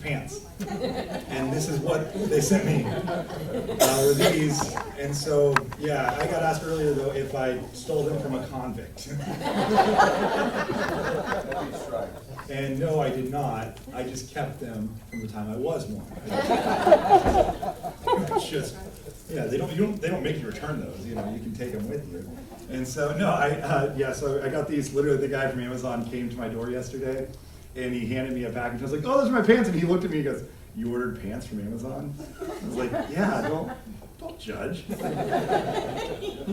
pants. And this is what they sent me, were these. And so, yeah, I got asked earlier, though, if I stole them from a convict. And no, I did not. I just kept them from the time I was one. It's just, yeah, they don't make you return those. You know, you can take them with you. And so, no, so I got these. Literally, the guy from Amazon came to my door yesterday, and he handed me a package. I was like, "Oh, those are my pants." And he looked at me and goes, "You ordered pants from Amazon?" I was like, "Yeah, don't judge." Who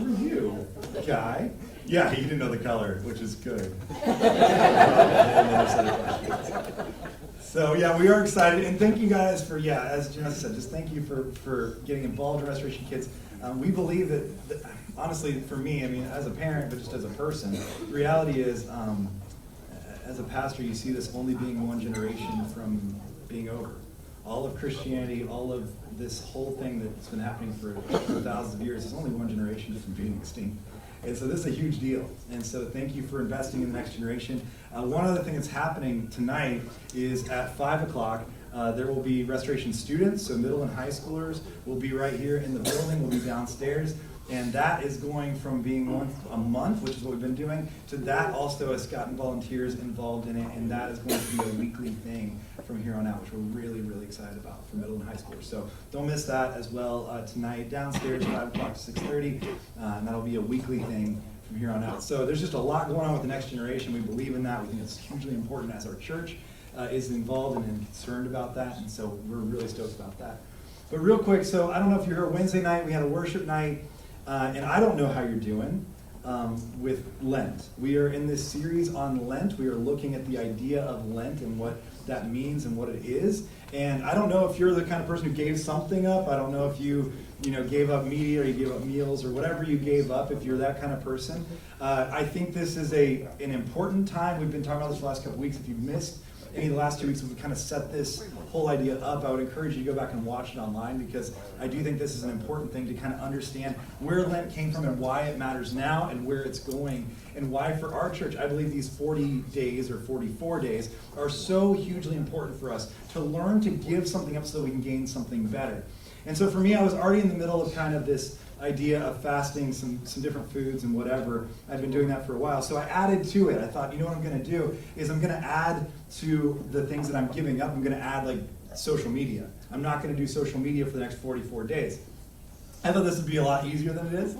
are you, guy? Yeah, he didn't know the color, which is good. So yeah, we are excited, and thank you guys for, as Janessa said, just thank you for getting involved in Restoration Kids. We believe that, honestly, for me, I mean, as a parent, but just as a person, the reality is, as a pastor, you see this only being one generation from being over. All of Christianity, all of this whole thing that's been happening for thousands of years is only one generation from being extinct. And so this is a huge deal. And so thank you for investing in the next generation. One other thing that's happening tonight is at 5 o'clock, there will be restoration students, so middle and high schoolers will be right here in the building, will be downstairs. And that is going from being once a month, which is what we've been doing, to that also has gotten volunteers involved in it, and that is going to be a weekly thing from here on out, which we're really, really excited about for middle and high schoolers. So don't miss that as well tonight downstairs, 5 o'clock to 6:30, and that'll be a weekly thing from here on out. So there's just a lot going on with the next generation. We believe in that. We think it's hugely important as our church is involved and concerned about that, and so we're really stoked about that. But real quick, so I don't know if you're here Wednesday night, we had a worship night. And I don't know how you're doing with Lent. We are in this series on Lent. We are looking at the idea of Lent and what that means and what it is. And I don't know if you're the kind of person who gave something up. I don't know if you gave up media or you gave up meals or whatever you gave up, if you're that kind of person. I think this is an important time. We've been talking about this for the last couple weeks. If you've missed any of the last 2 weeks, we've kind of set this whole idea up. I would encourage you to go back and watch it online, because I do think this is an important thing to kind of understand where Lent came from and why it matters now and where it's going, and why for our church, I believe these 40 days or 44 days are so hugely important for us to learn to give something up so that we can gain something better. And so for me, I was already in the middle of kind of this idea of fasting some different foods and whatever. I've been doing that for a while. So I added to it. I thought, you know what I'm going to do is I'm going to add to the things that I'm giving up. I'm going to add like social media. I'm not going to do social media for the next 44 days. I thought this would be a lot easier than it is.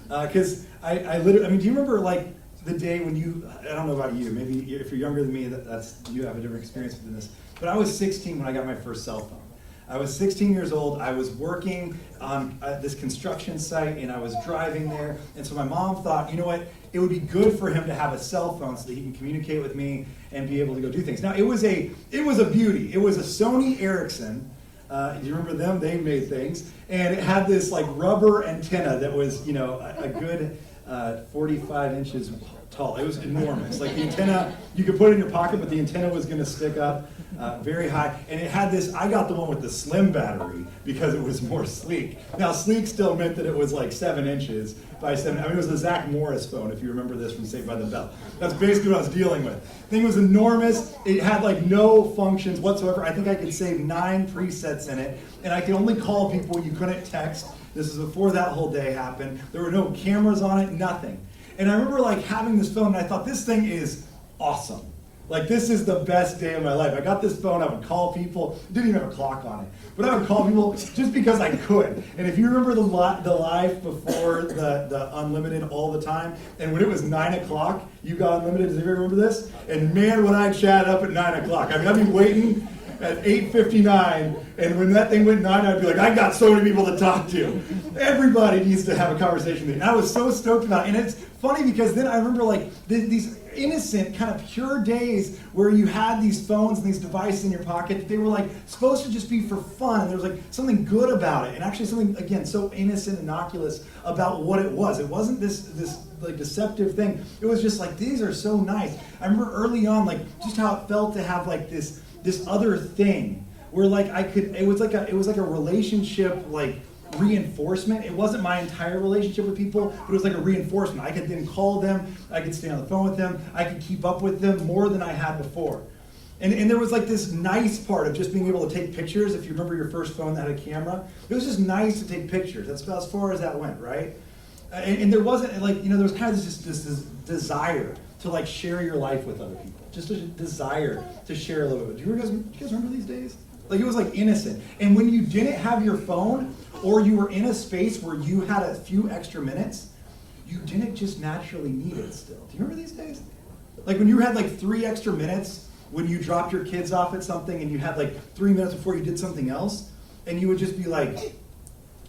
Because I literally, I mean, do you remember like the day when I don't know about you, maybe if you're younger than me, you have a different experience with this. But I was 16 when I got my first cell phone. I was 16 years old. I was working on this construction site, and I was driving there. And so my mom thought, you know what, it would be good for him to have a cell phone so that he can communicate with me and be able to go do things. Now, it was a beauty. It was a Sony Ericsson. Do you remember them? They made things. And it had this like rubber antenna that was, a good 45 inches tall. It was enormous. Like the antenna, you could put it in your pocket, but the antenna was going to stick up very high. And it had this, I got the one with the slim battery because it was more sleek. Now, sleek still meant that it was like 7 inches by 7. I mean, it was the Zach Morris phone, if you remember this from Saved by the Bell. That's basically what I was dealing with. The thing was enormous. It had like no functions whatsoever. I think I could save 9 presets in it. And I could only call people. You couldn't text. This was before that whole day happened. There were no cameras on it, nothing. And I remember like having this phone, and I thought, this thing is awesome. Like, this is the best day of my life. I got this phone, I would call people. It didn't even have a clock on it. But I would call people just because I could. And if you remember the life before the unlimited all the time, and when it was 9 o'clock, you got unlimited. Does anybody remember this? And man, when I chat up at 9 o'clock. I mean, I'd be waiting at 8:59, and when that thing went 9, I'd be like, I got so many people to talk to. Everybody needs to have a conversation with me. And I was so stoked about it. And it's funny because then I remember like these innocent, kind of pure days where you had these phones and these devices in your pocket. They were like supposed to just be for fun. And there was like something good about it, and actually something, again, so innocent, innocuous about what it was. It wasn't this like deceptive thing. It was just like, these are so nice. I remember early on, like just how it felt to have like this other thing where like it was like a relationship, like reinforcement. It wasn't my entire relationship with people, but it was like a reinforcement. I could then call them, I could stay on the phone with them, I could keep up with them more than I had before. And there was like this nice part of just being able to take pictures. If you remember your first phone that had a camera, it was just nice to take pictures. That's about as far as that went, right? And there wasn't like, there was kind of this desire to like share your life with other people. Just a desire to share a little bit. Do you guys remember these days? Like it was like innocent. And when you didn't have your phone, or you were in a space where you had a few extra minutes, you didn't just naturally need it still. Do you remember these days? Like when you had like 3 extra minutes when you dropped your kids off at something and you had like 3 minutes before you did something else, and you would just be like,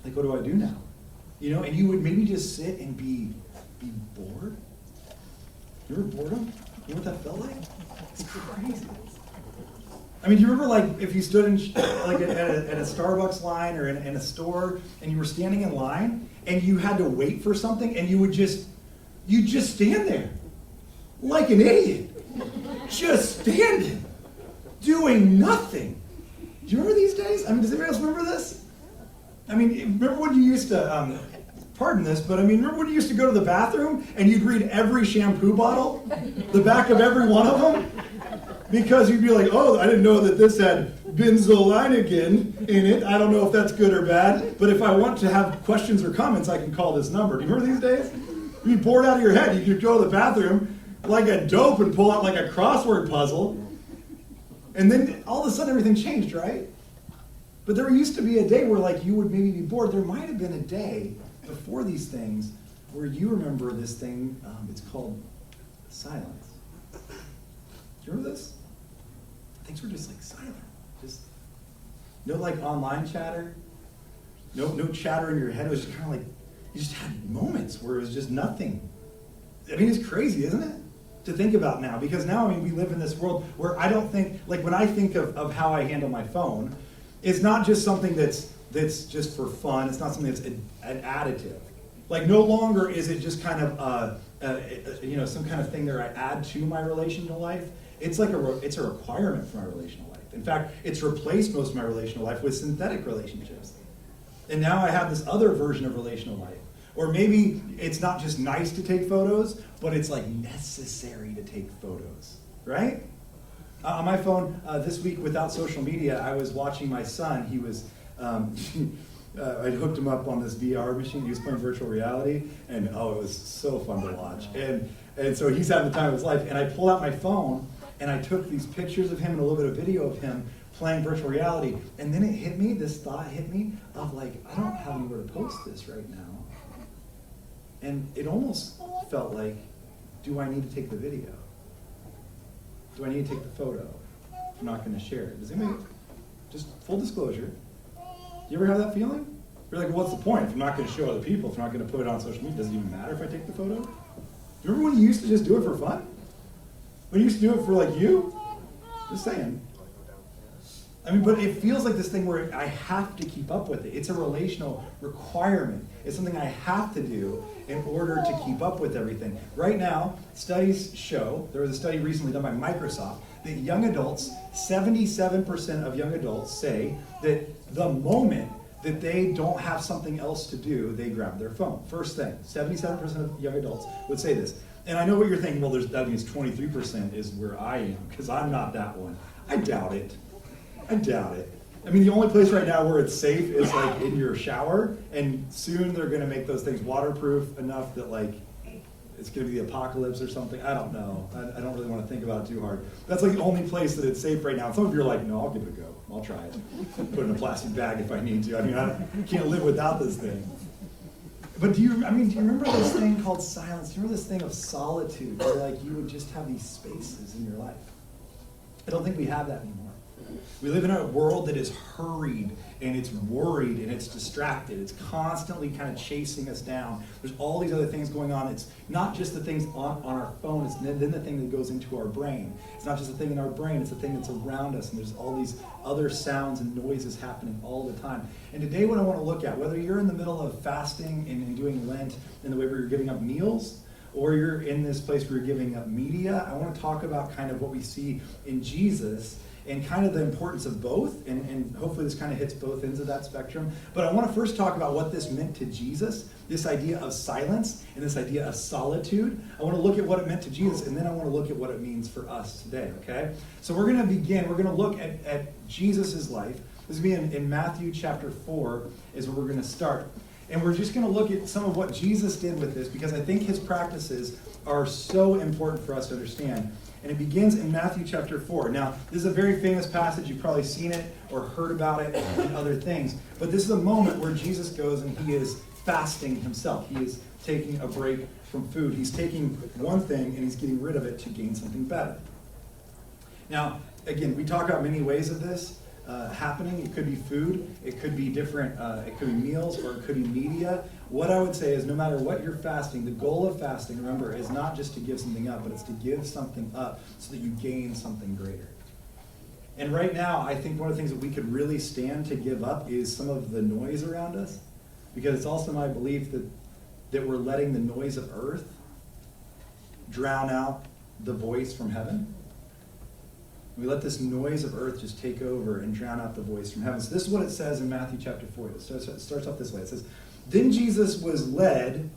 what do I do now? And you would maybe just sit and be bored. You ever boredom? You know what that felt like? It's crazy. I mean, do you remember like if you stood in like at a Starbucks line or in a store and you were standing in line and you had to wait for something and you'd just stand there like an idiot, just standing, doing nothing. Do you remember these days? I mean, does anybody else remember this? I mean, remember when you used to, pardon this, but I mean, remember when you used to go to the bathroom and you'd read every shampoo bottle, the back of every one of them? Because you'd be like, oh, I didn't know that this had benzolinigen in it. I don't know if that's good or bad, but if I want to have questions or comments, I can call this number. Do you remember these days? You'd be bored out of your head. You could go to the bathroom like a dope and pull out like a crossword puzzle. And then all of a sudden everything changed, right? But there used to be a day where like you would maybe be bored. There might have been a day before these things where you remember this thing, it's called silence. Do you remember this? Things were just like silent. Just no like online chatter. No chatter in your head. It was just kind of like, you just had moments where it was just nothing. I mean, it's crazy, isn't it? To think about now. Because now, I mean, we live in this world where I don't think, like when I think of how I handle my phone, it's not just something that's just for fun. It's not something that's an additive. Like no longer is it just kind of some kind of thing that I add to my relational life. It's like it's a requirement for my relational life. In fact, it's replaced most of my relational life with synthetic relationships. And now I have this other version of relational life. Or maybe it's not just nice to take photos, but it's like necessary to take photos, right? On my phone this week without social media, I was watching my son. He was, I hooked him up on this VR machine. He was playing virtual reality, and oh, it was so fun to watch. And so he's having the time of his life. And I pulled out my phone, and I took these pictures of him and a little bit of video of him playing virtual reality. And then it hit me, this thought hit me of like, I don't have anywhere to post this right now. And it almost felt like, do I need to take the video? Do I need to take the photo? I'm not going to share it. Does anybody, just full disclosure, do you ever have that feeling? You're like, well, what's the point? If I'm not going to show other people, if I'm not going to put it on social media, does it even matter if I take the photo? Do you remember when you used to just do it for fun? When you used to do it for like you? Just saying. I mean, but it feels like this thing where I have to keep up with it. It's a relational requirement. It's something I have to do in order to keep up with everything. Right now, studies show, there was a study recently done by Microsoft, that young adults, 77% of young adults say that the moment that they don't have something else to do, they grab their phone. First thing, 77% of young adults would say this. And I know what you're thinking, well, that means 23% is where I am, because I'm not that one. I doubt it. I doubt it. I mean, the only place right now where it's safe is like in your shower, and soon they're going to make those things waterproof enough that like it's going to be the apocalypse or something. I don't know. I don't really want to think about it too hard. That's like the only place that it's safe right now. Some of you are like, no, I'll give it a go. I'll try it. Put it in a plastic bag if I need to. I mean, I can't live without this thing. But do you remember this thing called silence? Do you remember this thing of solitude where like you would just have these spaces in your life? I don't think we have that anymore. We live in a world that is hurried and it's worried and it's distracted. It's constantly kind of chasing us down. There's all these other things going on. It's not just the things on our phone, it's then the thing that goes into our brain. It's not just the thing in our brain, it's the thing that's around us, and there's all these other sounds and noises happening all the time. And today what I want to look at, whether you're in the middle of fasting and doing Lent in the way where you're giving up meals, or you're in this place where you're giving up media, I want to talk about kind of what we see in Jesus and kind of the importance of both, and hopefully this kind of hits both ends of that spectrum. But I want to first talk about what this meant to Jesus, this idea of silence and this idea of solitude. I want to look at what it meant to Jesus, and then I want to look at what it means for us today, okay? So we're going to begin, we're going to look at Jesus' life. This is going to be in Matthew chapter 4 is where we're going to start. And we're just going to look at some of what Jesus did with this, because I think his practices are so important for us to understand. And it begins in Matthew chapter 4. Now, this is a very famous passage. You've probably seen it or heard about it and other things. But this is a moment where Jesus goes and he is fasting himself. He is taking a break from food. He's taking one thing and he's getting rid of it to gain something better. Now, again, we talk about many ways of this happening. It could be food, it could be different, it could be meals, or it could be media. What I would say is no matter what you're fasting, the goal of fasting, remember, is not just to give something up, but it's to give something up so that you gain something greater. And right now, I think one of the things that we could really stand to give up is some of the noise around us, because it's also my belief that we're letting the noise of earth drown out the voice from heaven. We let this noise of earth just take over and drown out the voice from heaven. So this is what it says in Matthew chapter 4. It starts off this way. It says, "Then Jesus was led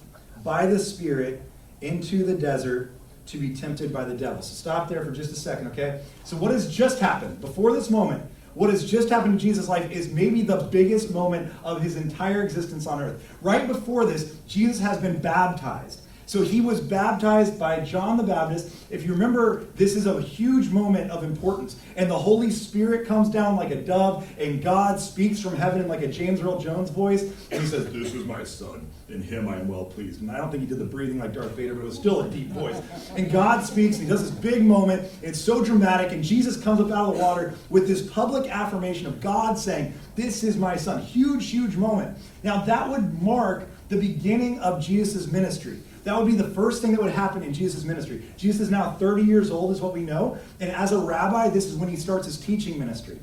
by the Spirit into the desert to be tempted by the devil." So stop there for just a second, okay? So what has just happened? Before this moment, what has just happened in Jesus' life is maybe the biggest moment of his entire existence on earth. Right before this, Jesus has been baptized. So he was baptized by John the Baptist. If you remember, this is a huge moment of importance. And the Holy Spirit comes down like a dove, and God speaks from heaven in like a James Earl Jones voice. And he says, "This is my son. In him I am well pleased." And I don't think he did the breathing like Darth Vader, but it was still a deep voice. And God speaks, and he does this big moment. It's so dramatic, and Jesus comes up out of the water with this public affirmation of God saying, "This is my son." Huge, huge moment. Now that would mark the beginning of Jesus' ministry. That would be the first thing that would happen in Jesus' ministry. Jesus is now 30 years old, is what we know. And as a rabbi, this is when he starts his teaching ministry.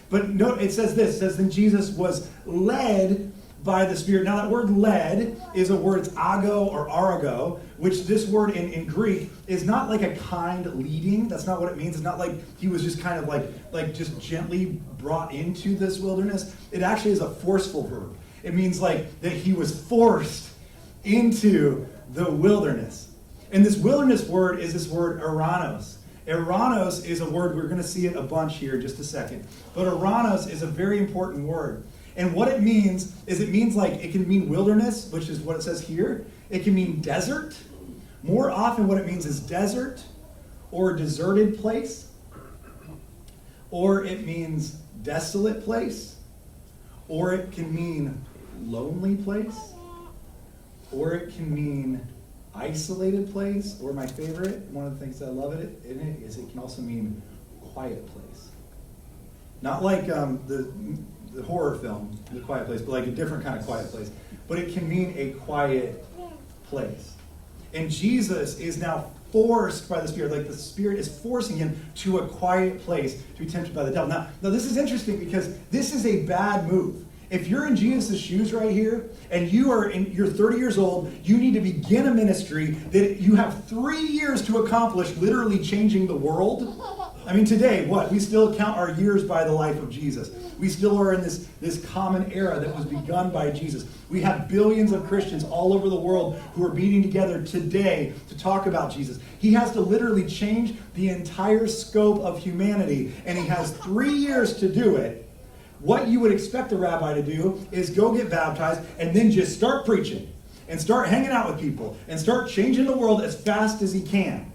But no, it says this. It says, "Then Jesus was led by the Spirit." Now that word led is a word, it's ago or arago, which this word in Greek is not like a kind leading. That's not what it means. It's not like he was just kind of like just gently brought into this wilderness. It actually is a forceful verb. It means like that he was forced into the wilderness. And this wilderness word is this word eranos. Eranos is a word, we're going to see it a bunch here in just a second. But eranos is a very important word. And what it means is it means like, it can mean wilderness, which is what it says here. It can mean desert. More often what it means is desert or deserted place. Or it means desolate place. Or it can mean lonely place. Or it can mean isolated place, or my favorite, one of the things that I love in it is it can also mean quiet place. Not like the horror film, The Quiet Place, but like a different kind of quiet place. But it can mean a quiet place. And Jesus is now forced by the Spirit, like the Spirit is forcing him to a quiet place to be tempted by the devil. Now this is interesting because this is a bad move. If you're in Jesus' shoes right here, and you're 30 years old, you need to begin a ministry that you have 3 years to accomplish, literally changing the world. I mean, today, what? We still count our years by the life of Jesus. We still are in this common era that was begun by Jesus. We have billions of Christians all over the world who are meeting together today to talk about Jesus. He has to literally change the entire scope of humanity, and he has 3 years to do it. What you would expect a rabbi to do is go get baptized and then just start preaching and start hanging out with people and start changing the world as fast as he can.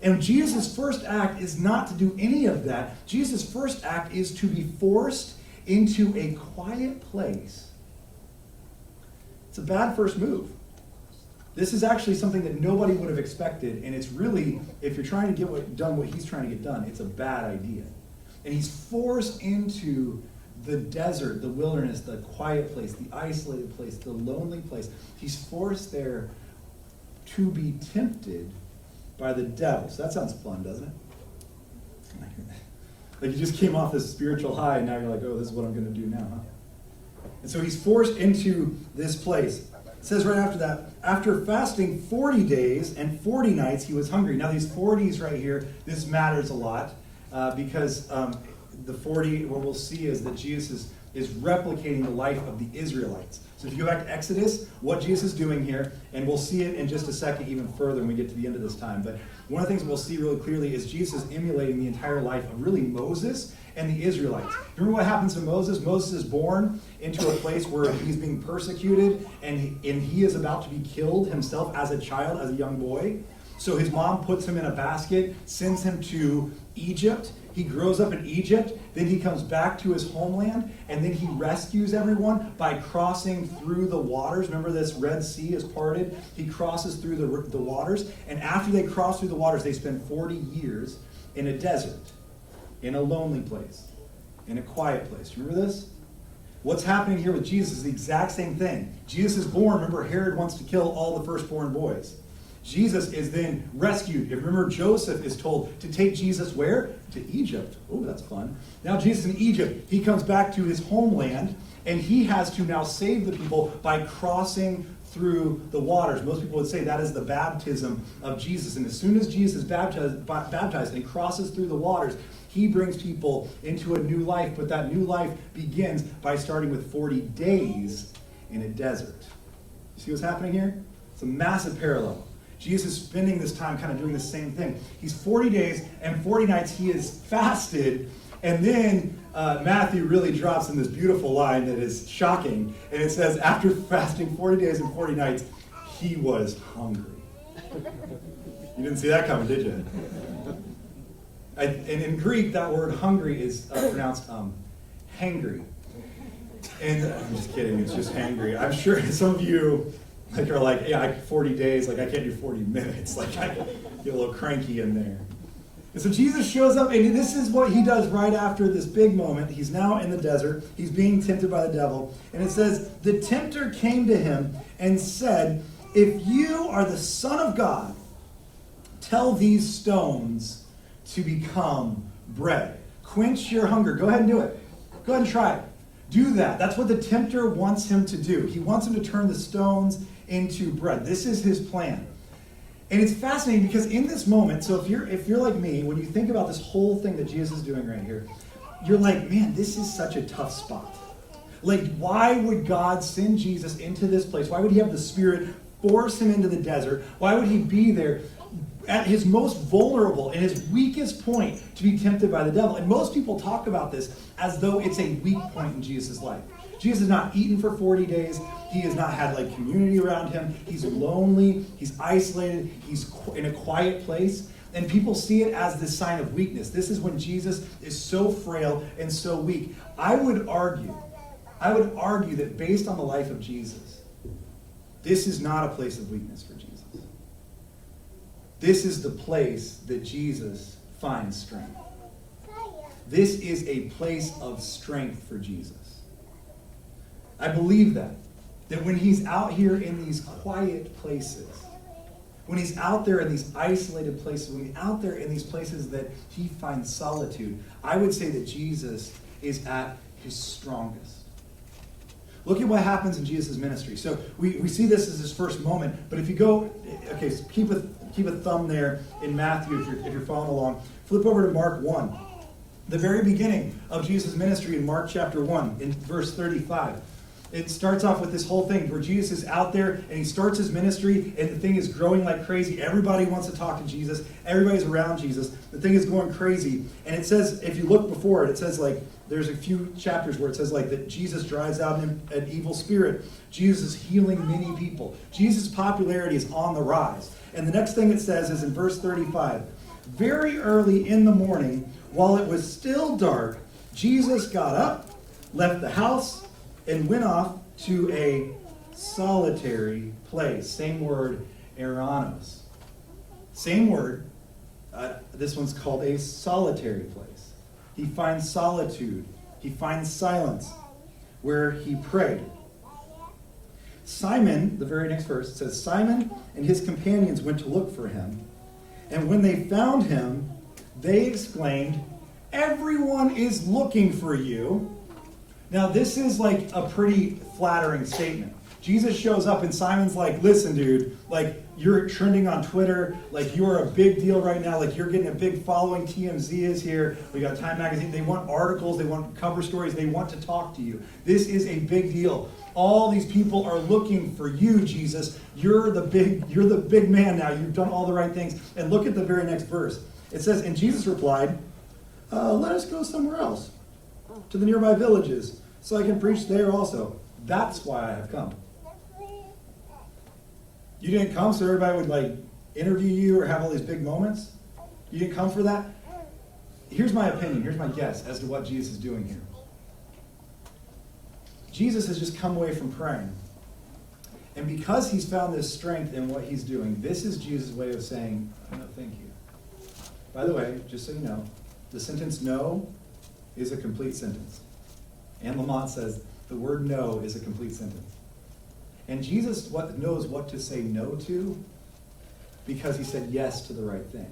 And Jesus' first act is not to do any of that. Jesus' first act is to be forced into a quiet place. It's a bad first move. This is actually something that nobody would have expected, and it's really, if you're trying to get done what he's trying to get done, it's a bad idea. And he's forced into the desert, the wilderness, the quiet place, the isolated place, the lonely place. He's forced there to be tempted by the devil. So that sounds fun, doesn't it? Like you just came off this spiritual high, and now you're like, oh, this is what I'm going to do now, huh? And so he's forced into this place. It says right after that, after fasting 40 days and 40 nights, he was hungry. Now these 40s right here, this matters a lot. because the 40, what we'll see is that Jesus is replicating the life of the Israelites. So if you go back to Exodus, what Jesus is doing here, and we'll see it in just a second even further when we get to the end of this time, but one of the things we'll see really clearly is Jesus emulating the entire life of really Moses and the Israelites. Remember what happens to Moses? Moses is born into a place where he's being persecuted, and he is about to be killed himself as a child, as a young boy. So his mom puts him in a basket, sends him to Egypt. He grows up in Egypt, then he comes back to his homeland, and then he rescues everyone by crossing through the waters. Remember, this Red Sea is parted. He crosses through the waters, and after they cross through the waters, they spend 40 years in a desert, in a lonely place, in a quiet place. Remember this? What's happening here with Jesus is the exact same thing. Jesus is born. Remember, Herod wants to kill all the firstborn boys. Jesus is then rescued. If remember, Joseph is told to take Jesus where? To Egypt. Oh, that's fun. Now Jesus in Egypt, he comes back to his homeland, and he has to now save the people by crossing through the waters. Most people would say that is the baptism of Jesus. And as soon as Jesus is baptized and crosses through the waters, he brings people into a new life. But that new life begins by starting with 40 days in a desert. You see what's happening here? It's a massive parallel. Jesus is spending this time kind of doing the same thing. He's 40 days and 40 nights he is fasted, and then Matthew really drops in this beautiful line that is shocking, and it says, after fasting 40 days and 40 nights, he was hungry. You didn't see that coming, did you? And in Greek, that word hungry is pronounced hangry. And I'm just kidding, it's just hangry. I'm sure some of you are like, yeah, 40 days, I can't do 40 minutes. I get a little cranky in there. And so Jesus shows up, and this is what he does right after this big moment. He's now in the desert. He's being tempted by the devil. And it says, the tempter came to him and said, if you are the Son of God, tell these stones to become bread. Quench your hunger. Go ahead and do it. Go ahead and try it. Do that. That's what the tempter wants him to do. He wants him to turn the stones into bread. This is his plan. And it's fascinating because in this moment, so if you're like me, when you think about this whole thing that Jesus is doing right here, you're like, man, this is such a tough spot. Why would God send Jesus into this place? Why would he have the Spirit force him into the desert? Why would he be there at his most vulnerable and his weakest point to be tempted by the devil? And most people talk about this as though it's a weak point in Jesus' life. Jesus has not eaten for 40 days. He has not had community around him. He's lonely. He's isolated. He's in a quiet place. And people see it as this sign of weakness. This is when Jesus is so frail and so weak. I would argue that based on the life of Jesus, this is not a place of weakness for Jesus. This is the place that Jesus finds strength. This is a place of strength for Jesus. I believe that when he's out here in these quiet places, when he's out there in these isolated places, when he's out there in these places that he finds solitude, I would say that Jesus is at his strongest. Look at what happens in Jesus' ministry. So we see this as his first moment, but if you go, okay, so keep a thumb there in Matthew if you're following along. Flip over to Mark 1. The very beginning of Jesus' ministry in Mark chapter 1, in verse 35. It starts off with this whole thing where Jesus is out there and he starts his ministry and the thing is growing like crazy. Everybody wants to talk to Jesus. Everybody's around Jesus. The thing is going crazy. And it says, if you look before it, it says there's a few chapters where it says that Jesus drives out an evil spirit. Jesus is healing many people. Jesus' popularity is on the rise. And the next thing it says is in verse 35, very early in the morning, while it was still dark, Jesus got up, left the house, and went off to a solitary place. Same word, eranos. Same word. This one's called a solitary place. He finds solitude. He finds silence where he prayed. Simon, the very next verse, says, Simon and his companions went to look for him. And when they found him, they exclaimed, everyone is looking for you. Now, this is a pretty flattering statement. Jesus shows up and Simon's like, listen, dude, like you're trending on Twitter, like you are a big deal right now, like you're getting a big following, TMZ is here, we got Time Magazine, they want articles, they want cover stories, they want to talk to you. This is a big deal. All these people are looking for you, Jesus. You're the big man now, you've done all the right things. And look at the very next verse. It says, and Jesus replied, let us go somewhere else, to the nearby villages, so I can preach there also. That's why I have come. You didn't come so everybody would like interview you or have all these big moments? You didn't come for that? Here's my opinion, here's my guess as to what Jesus is doing here. Jesus has just come away from praying. And because he's found this strength in what he's doing, this is Jesus' way of saying, no, thank you. By the way, just so you know, the sentence no is a complete sentence. And Lamont says the word no is a complete sentence. And Jesus knows what to say no to because he said yes to the right thing.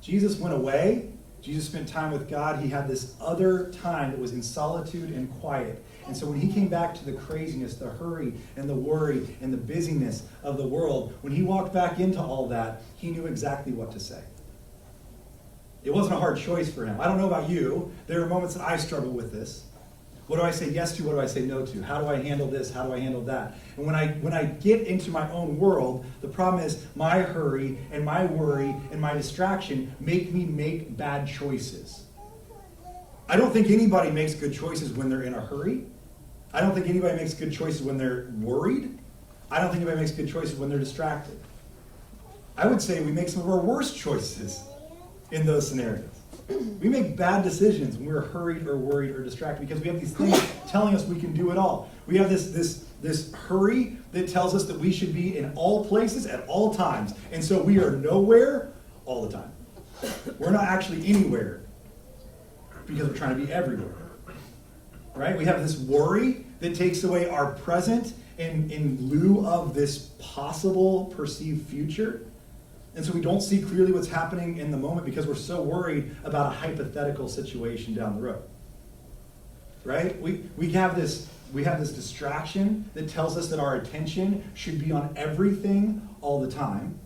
Jesus went away. Jesus spent time with God. He had this other time that was in solitude and quiet. And so when he came back to the craziness, the hurry and the worry and the busyness of the world, when he walked back into all that, he knew exactly what to say. It wasn't a hard choice for him. I don't know about you. There are moments that I struggle with this. What do I say yes to? What do I say no to? How do I handle this? How do I handle that? And when I get into my own world, the problem is my hurry and my worry and my distraction make me make bad choices. I don't think anybody makes good choices when they're in a hurry. I don't think anybody makes good choices when they're worried. I don't think anybody makes good choices when they're distracted. I would say we make some of our worst choices in those scenarios. We make bad decisions when we're hurried or worried or distracted because we have these things telling us we can do it all. We have this hurry that tells us that we should be in all places at all times. And so we are nowhere all the time. We're not actually anywhere because we're trying to be everywhere. Right? We have this worry that takes away our present in lieu of this possible perceived future. And so we don't see clearly what's happening in the moment because we're so worried about a hypothetical situation down the road. Right? We have this distraction that tells us that our attention should be on everything all the time.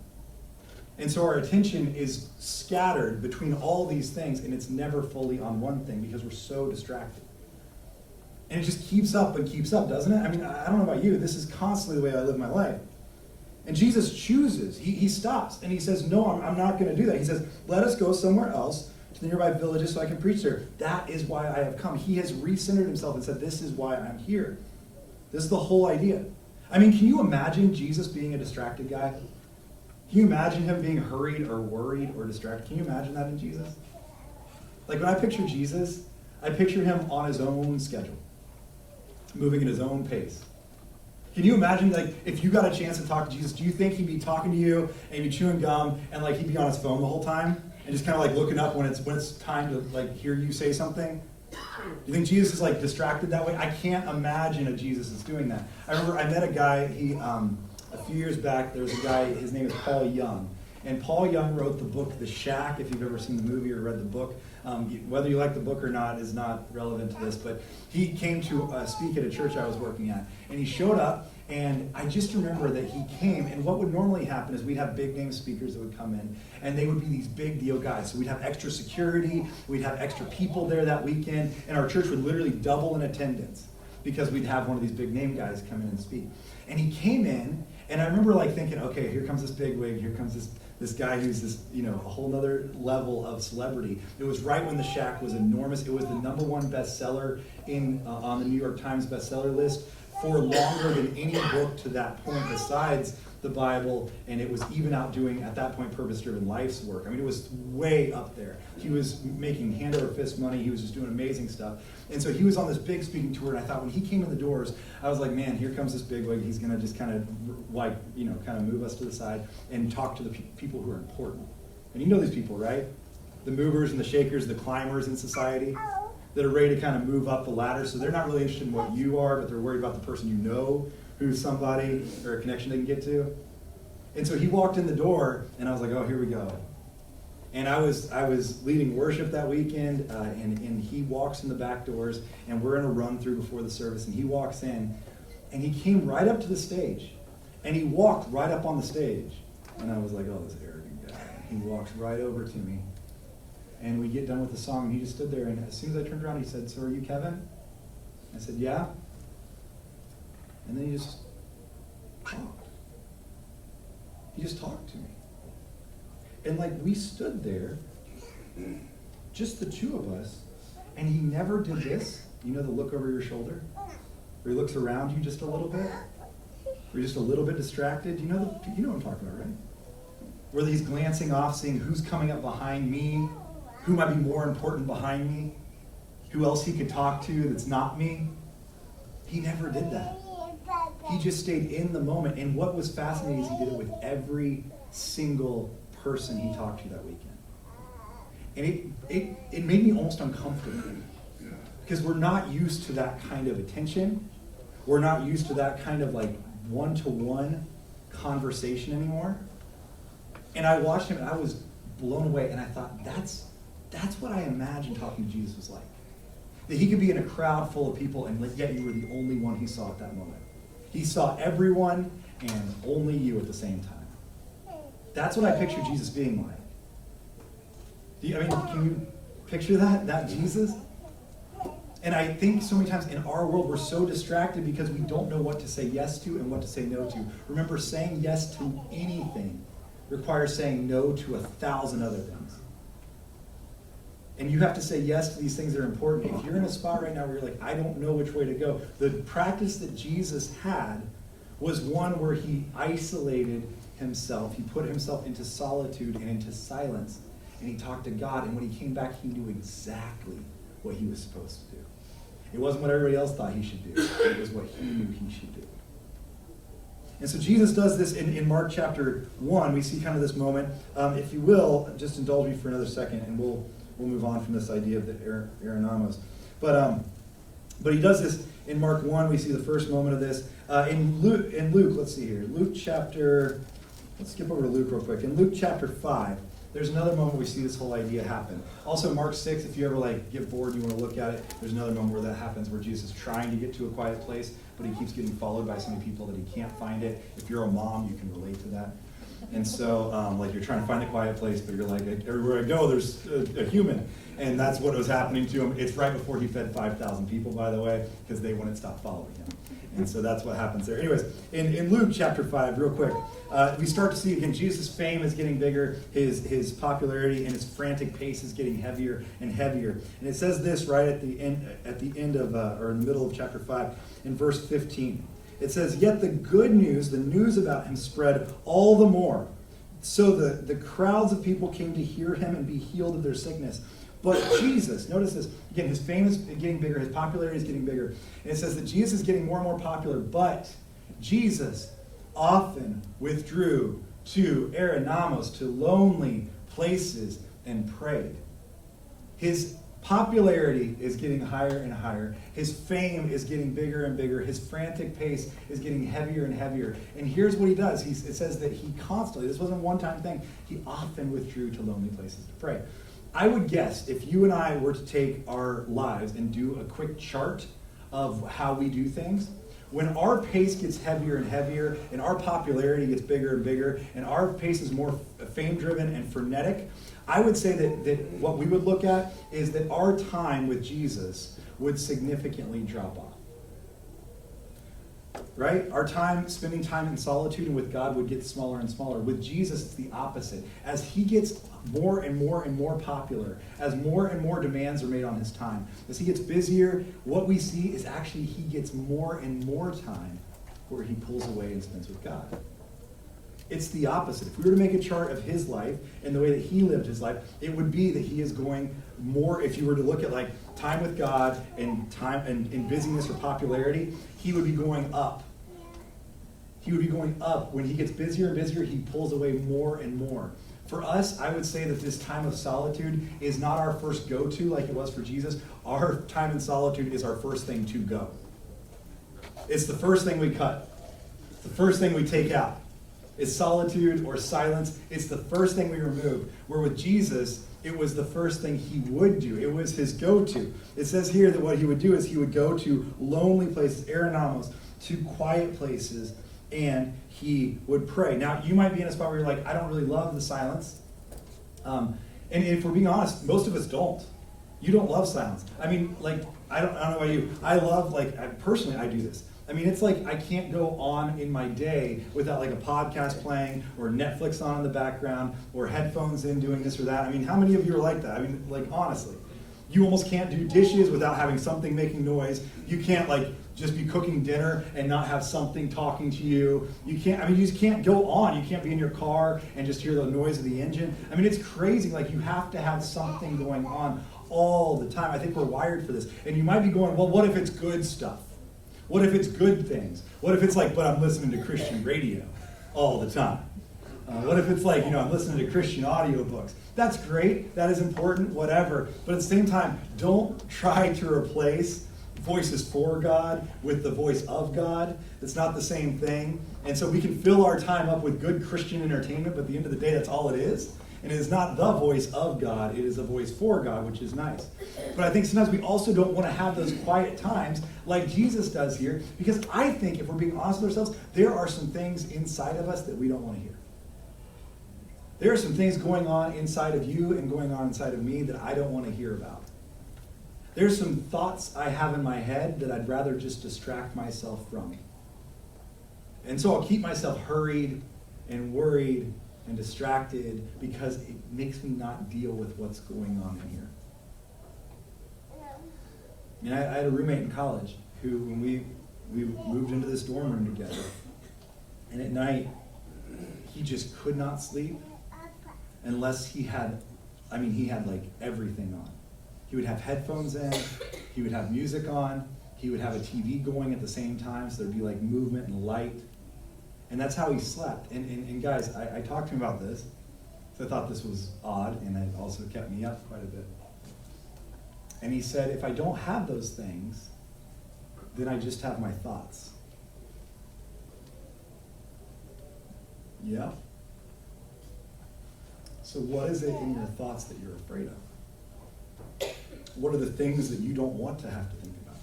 And so our attention is scattered between all these things and it's never fully on one thing because we're so distracted. And it just keeps up and keeps up, doesn't it? I mean, I don't know about you. This is constantly the way I live my life. And Jesus chooses. He stops and he says, no, I'm not going to do that. He says, let us go somewhere else to the nearby villages so I can preach there. That is why I have come. He has recentered himself and said, this is why I'm here. This is the whole idea. I mean, can you imagine Jesus being a distracted guy? Can you imagine him being hurried or worried or distracted? Can you imagine that in Jesus? Like when I picture Jesus, I picture him on his own schedule, moving at his own pace. Can you imagine, like, if you got a chance to talk to Jesus, do you think he'd be talking to you and he'd be chewing gum and like he'd be on his phone the whole time and just kind of like looking up when it's time to like hear you say something? Do you think Jesus is like distracted that way? I can't imagine a Jesus that's doing that. I remember I met a guy. A few years back, there was a guy. His name is Paul Young, and Paul Young wrote the book The Shack. If you've ever seen the movie or read the book, whether you like the book or not is not relevant to this. But he came to speak at a church I was working at, and he showed up. And I just remember that he came, and what would normally happen is we'd have big name speakers that would come in, and they would be these big deal guys. So we'd have extra security, we'd have extra people there that weekend, and our church would literally double in attendance because we'd have one of these big name guys come in and speak. And he came in, and I remember like thinking, okay, here comes this big wig, here comes this guy who's this, a whole nother level of celebrity. It was right when The Shack was enormous. It was the #1 bestseller on the New York Times bestseller list for longer than any book to that point besides the Bible, and it was even outdoing, at that point, Purpose-Driven Life's work. I mean, it was way up there. He was making hand over fist money. He was just doing amazing stuff. And so he was on this big speaking tour, and I thought when he came in the doors, I was like, man, here comes this bigwig. He's going to just kind of move us to the side and talk to the people who are important. And you know these people, right? The movers and the shakers, the climbers in society that are ready to kind of move up the ladder. So they're not really interested in what you are, but they're worried about the person you know, who's somebody or a connection they can get to. And so he walked in the door, and I was like, oh, here we go. And I was leading worship that weekend, and he walks in the back doors, and we're in a run through before the service, and he walks in, And he came right up to the stage. And he walked right up on the stage. And I was like, oh, this arrogant guy. He walks right over to me. And we get done with the song, and he just stood there. And as soon as I turned around, he said, so are you Kevin? I said, yeah. And then he just talked. He just talked to me. And like we stood there, just the two of us, and he never did this. You know the look over your shoulder? Where he looks around you just a little bit? Where you're just a little bit distracted? You know what I'm talking about, right? Where he's glancing off, seeing who's coming up behind me, who might be more important behind me, who else he could talk to that's not me. He never did that. He just stayed in the moment. And what was fascinating is he did it with every single person he talked to that weekend. And it made me almost uncomfortable. Because we're not used to that kind of attention. We're not used to that kind of like one-to-one conversation anymore. And I watched him and I was blown away. And I thought, that's what I imagined talking to Jesus was like. That he could be in a crowd full of people and yet you were the only one he saw at that moment. He saw everyone and only you at the same time. That's what I picture Jesus being like. Can you picture that Jesus? And I think so many times in our world we're so distracted because we don't know what to say yes to and what to say no to. Remember, saying yes to anything requires saying no to 1,000 other things. And you have to say yes to these things that are important. If you're in a spot right now where you're like, I don't know which way to go, the practice that Jesus had was one where he isolated himself. He put himself into solitude and into silence. And he talked to God. And when he came back, he knew exactly what he was supposed to do. It wasn't what everybody else thought he should do. It was what he knew he should do. And so Jesus does this in Mark chapter 1. We see kind of this moment. If you will, just indulge me for another second, and we'll move on from this idea of the Aeronamos. But he does this in Mark 1. We see the first moment of this. In Luke, let's see here. Let's skip over to Luke real quick. In Luke chapter 5, there's another moment we see this whole idea happen. Also, Mark 6, if you ever get bored and you want to look at it, there's another moment where that happens, where Jesus is trying to get to a quiet place, but he keeps getting followed by so many people that he can't find it. If you're a mom, you can relate to that. And so, you're trying to find a quiet place, but you're like, everywhere I go, there's a human. And that's what was happening to him. It's right before he fed 5,000 people, by the way, because they wouldn't stop following him. And so that's what happens there. Anyways, in Luke chapter 5, real quick, we start to see, again, Jesus' fame is getting bigger, his popularity and his frantic pace is getting heavier and heavier. And it says this right at the end of, or in the middle of chapter 5, in verse 15. It says, yet the good news, the news about him spread all the more. So the crowds of people came to hear him and be healed of their sickness. But Jesus, notice this, again, his fame is getting bigger, his popularity is getting bigger. And it says that Jesus is getting more and more popular, but Jesus often withdrew to Aeronamos, to lonely places, and prayed. His popularity is getting higher and higher. His fame is getting bigger and bigger. His frantic pace is getting heavier and heavier. And here's what he does. It says that he constantly, this wasn't a one-time thing, he often withdrew to lonely places to pray. I would guess if you and I were to take our lives and do a quick chart of how we do things, when our pace gets heavier and heavier, and our popularity gets bigger and bigger, and our pace is more fame-driven and frenetic, I would say that what we would look at is that our time with Jesus would significantly drop off. Right? Our spending time in solitude and with God would get smaller and smaller. With Jesus, it's the opposite. As he gets more and more and more popular, as more and more demands are made on his time, as he gets busier, what we see is actually he gets more and more time where he pulls away and spends with God. It's the opposite. If we were to make a chart of his life and the way that he lived his life, it would be that he is going more, if you were to look at time with God and time and busyness or popularity, he would be going up. He would be going up. When he gets busier and busier, he pulls away more and more. For us, I would say that this time of solitude is not our first go-to like it was for Jesus. Our time in solitude is our first thing to go. It's the first thing we cut. It's the first thing we take out. It's solitude or silence. It's the first thing we remove. Where with Jesus, it was the first thing he would do. It was his go-to. It says here that what he would do is he would go to lonely places, Aeronamos, to quiet places and he would pray. Now, you might be in a spot where you're like, I don't really love the silence. And if we're being honest, most of us don't. You don't love silence. I mean, like, I don't know about you. I love, like, personally, I do this. I mean, it's like I can't go on in my day without like a podcast playing or Netflix on in the background or headphones in doing this or that. I mean, how many of you are like that? I mean, like, honestly. You almost can't do dishes without having something making noise. You can't, like, just be cooking dinner and not have something talking to you. You can't, I mean, you just can't go on. You can't be in your car and just hear the noise of the engine. I mean, it's crazy. Like, you have to have something going on all the time. I think we're wired for this. And you might be going, well, what if it's good stuff? What if it's good things? What if it's like, but I'm listening to Christian radio all the time? What if it's like, I'm listening to Christian audiobooks? That's great. That is important, whatever. But at the same time, don't try to replace voices for God with the voice of God. It's not the same thing. And so we can fill our time up with good Christian entertainment, but at the end of the day, that's all it is. And it is not the voice of God, it is a voice for God, which is nice. But I think sometimes we also don't want to have those quiet times like Jesus does here, because I think if we're being honest with ourselves, there are some things inside of us that we don't want to hear. There are some things going on inside of you and going on inside of me that I don't want to hear about. There's some thoughts I have in my head that I'd rather just distract myself from. And so I'll keep myself hurried and worried and distracted because it makes me not deal with what's going on in here. And I had a roommate in college who, when we moved into this dorm room together, and at night, he just could not sleep unless he had like everything on. He would have headphones in, he would have music on, he would have a TV going at the same time, so there'd be like movement and light. And that's how he slept. And guys, I talked to him about this, so I thought this was odd, and it also kept me up quite a bit. And he said, if I don't have those things, then I just have my thoughts. Yeah? So what is it in your thoughts that you're afraid of? What are the things that you don't want to have to think about?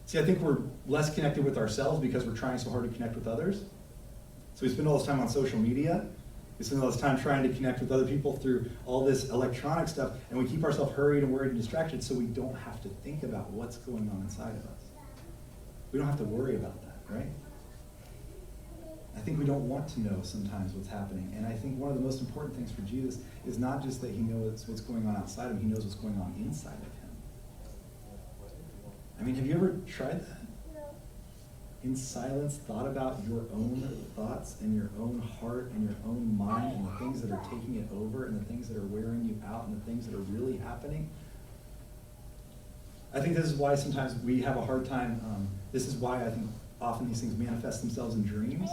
See, I think we're less connected with ourselves because we're trying so hard to connect with others. So we spend all this time on social media. We spend all this time trying to connect with other people through all this electronic stuff, and we keep ourselves hurried and worried and distracted so we don't have to think about what's going on inside of us. We don't have to worry about that, right? I think we don't want to know sometimes what's happening. And I think one of the most important things for Jesus is not just that he knows what's going on outside of him, he knows what's going on inside of him. I mean, have you ever tried that? In silence, thought about your own thoughts and your own heart and your own mind and the things that are taking it over and the things that are wearing you out and the things that are really happening? I think this is why sometimes we have a hard time, this is why I think often these things manifest themselves in dreams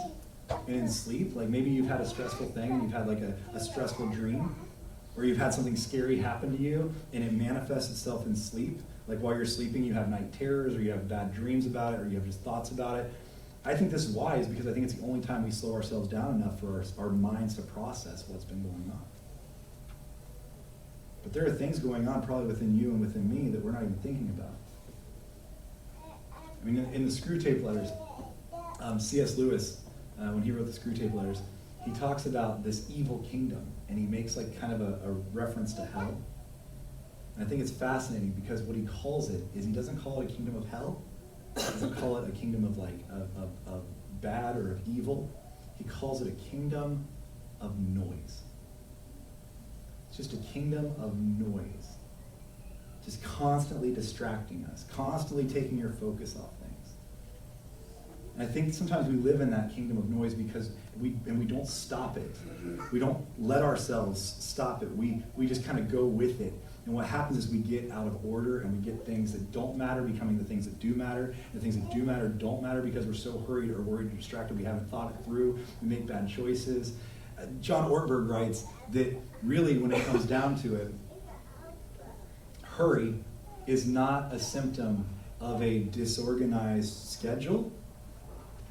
and in sleep. Like maybe you've had a stressful thing, and you've had like a stressful dream, or you've had something scary happen to you and it manifests itself in sleep. Like while you're sleeping, you have night terrors, or you have bad dreams about it, or you have just thoughts about it. I think this is wise because I think it's the only time we slow ourselves down enough for our minds to process what's been going on. But there are things going on probably within you and within me that we're not even thinking about. I mean, in the Screw Tape Letters, C.S. Lewis, when he wrote the Screw Tape Letters, he talks about this evil kingdom, and he makes like kind of a reference to hell. And I think it's fascinating because what he calls it is he doesn't call it a kingdom of hell. He doesn't call it a kingdom of like of bad or of evil. He calls it a kingdom of noise. It's just a kingdom of noise. Just constantly distracting us, constantly taking your focus off things. And I think sometimes we live in that kingdom of noise because we don't stop it. We don't let ourselves stop it. We just kind of go with it. And what happens is we get out of order and we get things that don't matter becoming the things that do matter. And the things that do matter don't matter because we're so hurried or worried or distracted we haven't thought it through. We make bad choices. John Ortberg writes that really when it comes down to it, hurry is not a symptom of a disorganized schedule.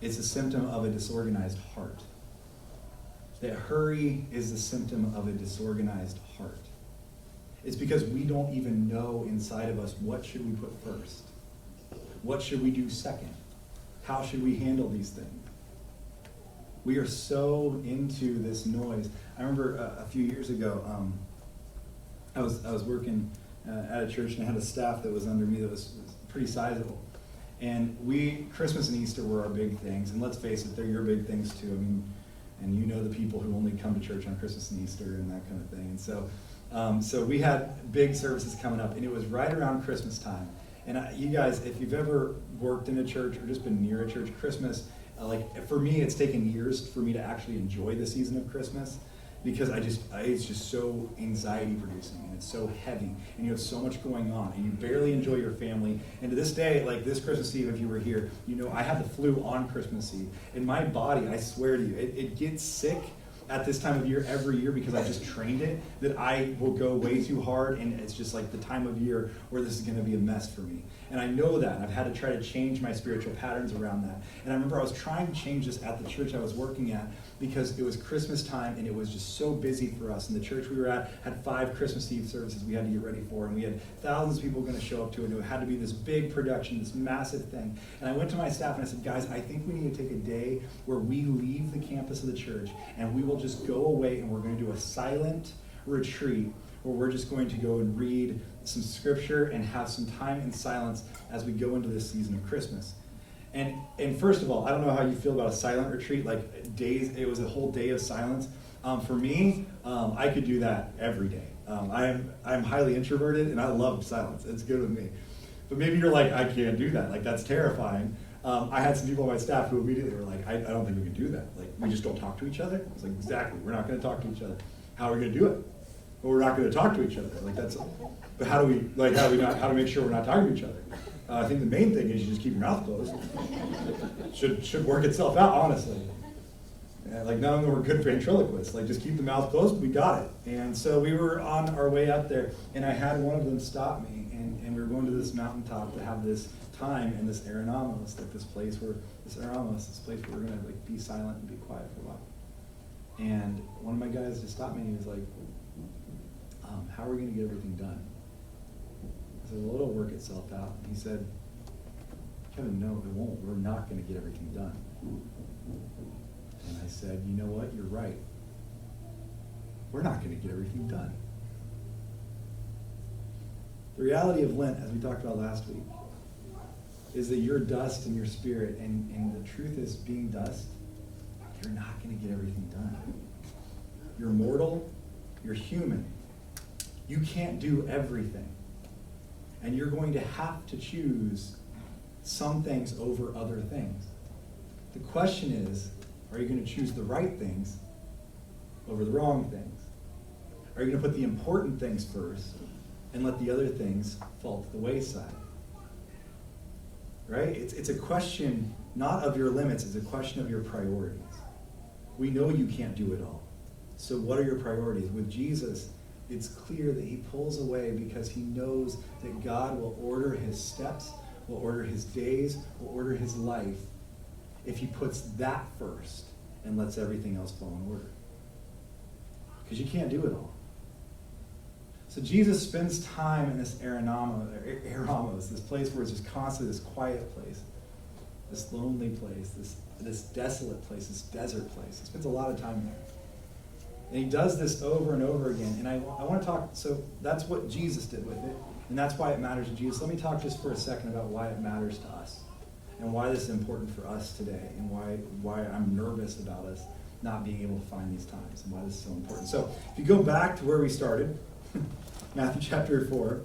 It's a symptom of a disorganized heart. That hurry is a symptom of a disorganized heart. It's because we don't even know inside of us what should we put first. What should we do second? How should we handle these things? We are so into this noise. I remember a few years ago, I was working at a church, and I had a staff that was under me that was pretty sizable. And Christmas and Easter were our big things, and let's face it, they're your big things too. I mean, and you know the people who only come to church on Christmas and Easter and that kind of thing. And so we had big services coming up, and it was right around Christmas time. And you guys, if you've ever worked in a church or just been near a church, Christmas, like for me, it's taken years for me to actually enjoy the season of Christmas, because it's just so anxiety producing, and it's so heavy, and you have so much going on, and you barely enjoy your family. And to this day, like this Christmas Eve, if you were here, you know I had the flu on Christmas Eve, and my body, I swear to you, it gets sick at this time of year every year, because I just trained it that I will go way too hard, and it's just like the time of year where this is going to be a mess for me. And I know that, and I've had to try to change my spiritual patterns around that. And I remember I was trying to change this at the church I was working at, because it was Christmas time, and it was just so busy for us. And the church we were at had 5 Christmas Eve services we had to get ready for, and we had thousands of people going to show up to it, and it had to be this big production, this massive thing. And I went to my staff and I said, guys, I think we need to take a day where we leave the campus of the church, and we will just go away, and we're going to do a silent retreat where we're just going to go and read some scripture and have some time in silence as we go into this season of Christmas. And first of all, I don't know how you feel about a silent retreat, like days, it was a whole day of silence. For me, I could do that every day. I'm highly introverted, and I love silence. It's good with me. But maybe you're like, I can't do that. Like, that's terrifying. I had some people on my staff who immediately were like, I don't think we can do that. Like, we just don't talk to each other. I was like, exactly, we're not going to talk to each other. How are we going to do it? Well, we're not going to talk to each other. Like, but how do we make sure we're not talking to each other? I think the main thing is you just keep your mouth closed. Should work itself out, honestly. Like, none of them were good ventriloquists. Like, just keep the mouth closed, we got it. And so we were on our way up there, and I had one of them stop me, and we were going to this mountaintop to have this time in this Aranamos, like this place where we're going to like be silent and be quiet for a while. And one of my guys just stopped me, and he was like, how are we going to get everything done? I said, well, it'll work itself out. And he said, Kevin, no, it won't. We're not going to get everything done. And I said, you know what? You're right. We're not going to get everything done. The reality of Lent, as we talked about last week, is that you're dust in your spirit, and the truth is, being dust, you're not going to get everything done. You're mortal, you're human. You can't do everything. And you're going to have to choose some things over other things. The question is, are you going to choose the right things over the wrong things? Are you going to put the important things first and let the other things fall to the wayside? Right? It's a question not of your limits, it's a question of your priorities. We know you can't do it all. So what are your priorities? With Jesus, it's clear that he pulls away because he knows that God will order his steps, will order his days, will order his life if he puts that first and lets everything else fall in order. Because you can't do it all. So Jesus spends time in this Aranamos, this place where it's just constantly this quiet place, this lonely place, this desolate place, this desert place. He spends a lot of time there. And he does this over and over again. And I want to talk, so that's what Jesus did with it, and that's why it matters to Jesus. Let me talk just for a second about why it matters to us, and why this is important for us today, and why I'm nervous about us not being able to find these times, and why this is so important. So if you go back to where we started, Matthew chapter 4,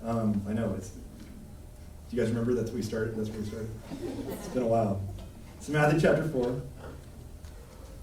I know do you guys remember that's where we started? It's been a while. So Matthew chapter 4,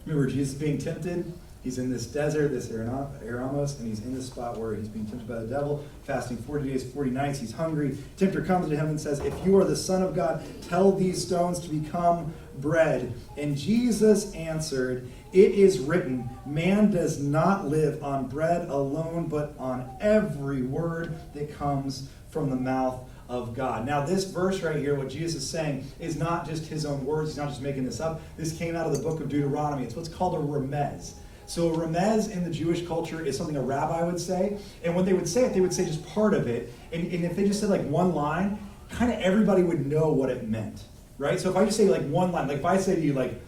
remember Jesus being tempted. He's in this desert, this Aranamos, and he's in this spot where he's being tempted by the devil, fasting 40 days, 40 nights. He's hungry. Tempter comes to him and says, if you are the Son of God, tell these stones to become bread. And Jesus answered, it is written, man does not live on bread alone, but on every word that comes from the mouth of God. Now, this verse right here, what Jesus is saying, is not just his own words. He's not just making this up. This came out of the book of Deuteronomy. It's what's called a remez. So a remez in the Jewish culture is something a rabbi would say. And when they would say it, they would say just part of it. And if they just said like one line, kind of everybody would know what it meant. right? So if I just say like one line, like if I say to you like,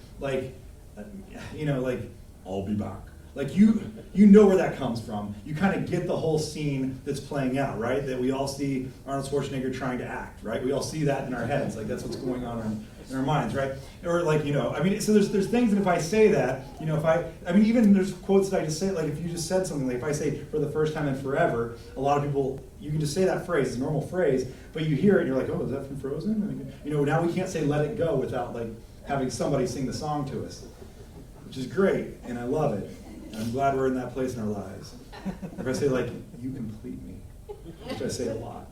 I'll be back. Like you know where that comes from. You kind of get the whole scene that's playing out, right? That we all see Arnold Schwarzenegger trying to act, right? We all see that in our heads. Like that's what's going on in our minds, right? Or like, so there's things that if I say that, even there's quotes that I just say, like if you just said something, like if I say for the first time in forever, a lot of people, you can just say that phrase, it's a normal phrase, but you hear it and you're like, oh, is that from Frozen? Now we can't say let it go without like having somebody sing the song to us, which is great, and I love it. I'm glad we're in that place in our lives. If I say like, you complete me, which I say a lot,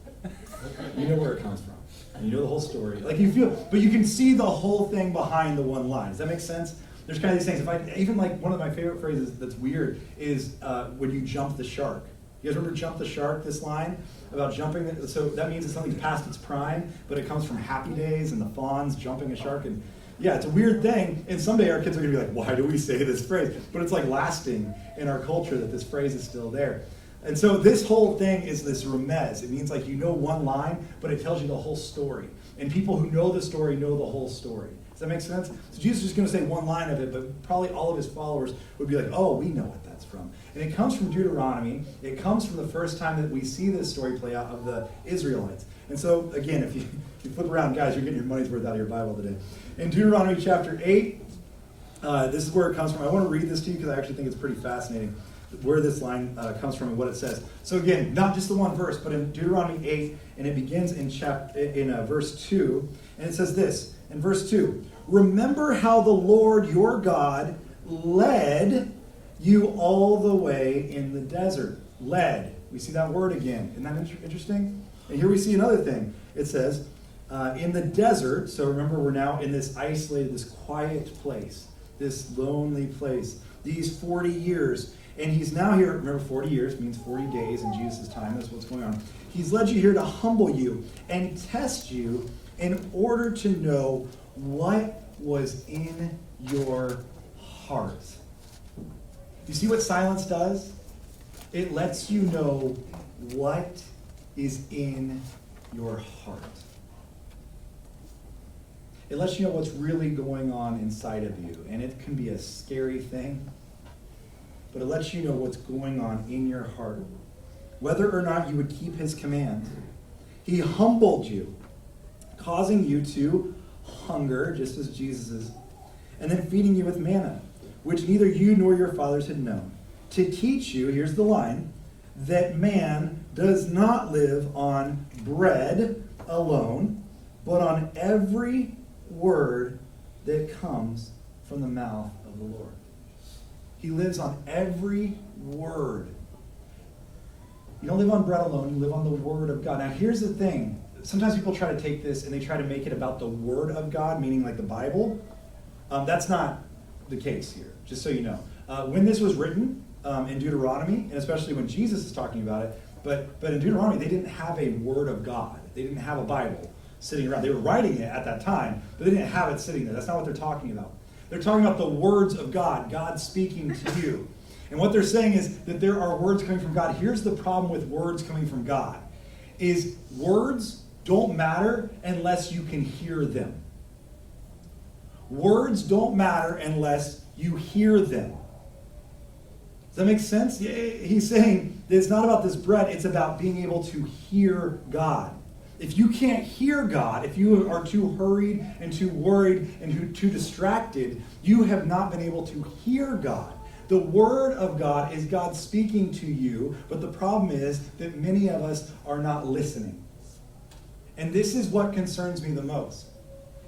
you know where it comes from. And you know the whole story. Like you feel, but you can see the whole thing behind the one line. Does that make sense? There's kind of these things. Even like one of my favorite phrases that's weird is when you jump the shark. You guys remember jump the shark, this line about jumping? So that means that something's past its prime, but it comes from Happy Days and the fawns jumping a shark. And yeah, it's a weird thing, and someday our kids are going to be like, why do we say this phrase? But it's like lasting in our culture that this phrase is still there. And so this whole thing is this remez. It means like you know one line, but it tells you the whole story. And people who know the story know the whole story. Does that make sense? So Jesus is just going to say one line of it, but probably all of his followers would be like, oh, we know what that's from. And it comes from Deuteronomy. It comes from the first time that we see this story play out of the Israelites. And so, again, if you flip around, guys, you're getting your money's worth out of your Bible today. In Deuteronomy chapter 8, this is where it comes from. I want to read this to you because I actually think it's pretty fascinating where this line comes from and what it says. So again, not just the one verse, but in Deuteronomy 8, and it begins in verse 2, and it says this, in verse 2, remember how the Lord your God led you all the way in the desert. Led. We see that word again. Isn't that interesting? And here we see another thing. It says, in the desert, so remember we're now in this isolated, this quiet place, this lonely place, these 40 years. And he's now here, remember 40 years means 40 days in Jesus' time, that's what's going on. He's led you here to humble you and test you in order to know what was in your heart. You see what silence does? It lets you know what is in your heart. It lets you know what's really going on inside of you. And it can be a scary thing, but it lets you know what's going on in your heart. Whether or not you would keep his command. He humbled you, causing you to hunger, just as Jesus is, and then feeding you with manna, which neither you nor your fathers had known, to teach you, here's the line, that man does not live on bread alone, but on every word that comes from the mouth of the Lord. He lives on every word. You don't live on bread alone, you live on the word of God. Now here's the thing. Sometimes people try to take this and they try to make it about the word of God, meaning like the Bible. That's not the case here, just so you know. When this was written in Deuteronomy, and especially when Jesus is talking about it, but in Deuteronomy, they didn't have a word of God. They didn't have a Bible sitting around. They were writing it at that time, but they didn't have it sitting there. That's not what they're talking about. They're talking about the words of God, God speaking to you. And what they're saying is that there are words coming from God. Here's the problem with words coming from God, is words don't matter unless you can hear them. Words don't matter unless you hear them. Does that make sense? He's saying that it's not about this bread, it's about being able to hear God. If you can't hear God, if you are too hurried and too worried and too distracted, you have not been able to hear God. The Word of God is God speaking to you, but the problem is that many of us are not listening. And this is what concerns me the most,